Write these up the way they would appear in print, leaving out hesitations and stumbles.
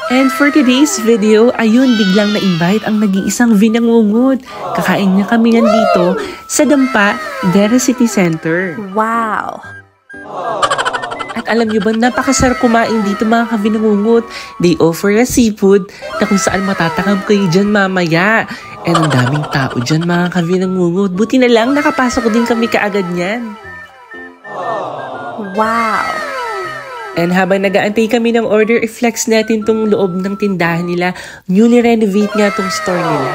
And for today's video, ayun, biglang na-invite ang nag-iisang vinangungot. Kakain niya kami nandito sa Dampa, Dera City Center. Wow! At alam niyo ba, napakasarap kumain dito mga kavinangungot. They offer a seafood na kung saan matatakam kayo dyan mamaya. And ang daming tao dyan mga kavinangungot. Buti na lang nakapasok din kami kaagad niyan. Wow! And habang nag-aantay kami ng order, i-flex natin tong loob ng tindahan nila. Newly renovate nga tong store nila.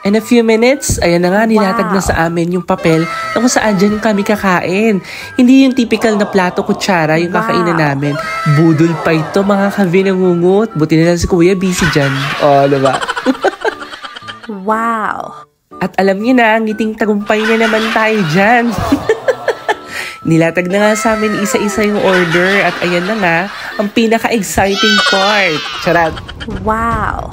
In a few minutes, ayan na nga, nilatag na sa amin yung papel na kung saan dyan kami kakain. Hindi yung typical na plato kutsara yung kakainan namin. Budol pa ito mga kavinangungot. Buti na lang si Kuya busy dyan. O, diba? Wow! At alam niyo na, ngiting tagumpay na naman tayo dyan. Nilatag na nga sa amin isa-isa yung order at ayan na nga, ang pinaka-exciting part. Charot! Wow!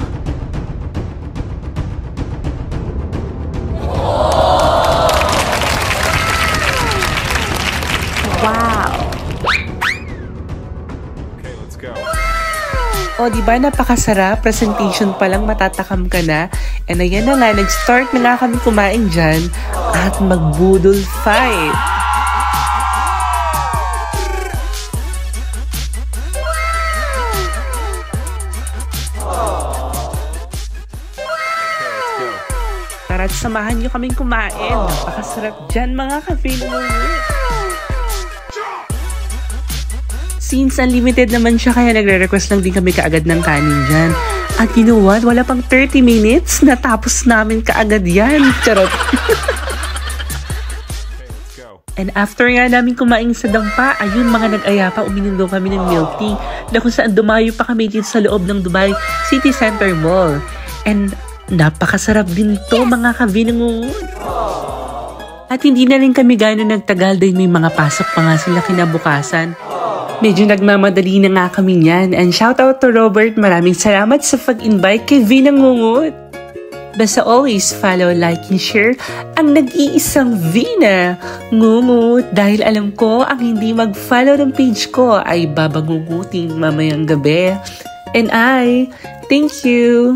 Wow! Okay, let's go. O, diba napakasarap? Presentation pa lang matatakam ka na. And ayan na nga, nag-start na nga kami kumain dyan at magbudol fight. Tara, samahan nyo kaming kumain. Napakasarap dyan mga kavinangungot. Since unlimited naman siya, kaya nagre-request lang din kami kaagad ng kanin dyan. At you know what? Wala pang 30 minutes, natapos namin kaagad yan. Charot. And after nga namin kumain sa Dampa, ayun, mga nag-aya pa, uminom daw kami ng milk tea na kung saan dumayo pa kami dito sa loob ng Dubai City Center Mall. And napakasarap din to mga kavinangungot. At hindi na rin kami gano'n nagtagal dahil may mga pasok pa nga sila kinabukasan. Medyo nagmamadali na nga kami niyan. And shout out to Robert, maraming salamat sa pag-invite kay Vinangungot. Basta always follow, like, and share ang nag-iisang Vinangungot. Dahil alam ko, ang hindi mag-follow ng page ko ay babangungutin mamayang gabi. And thank you!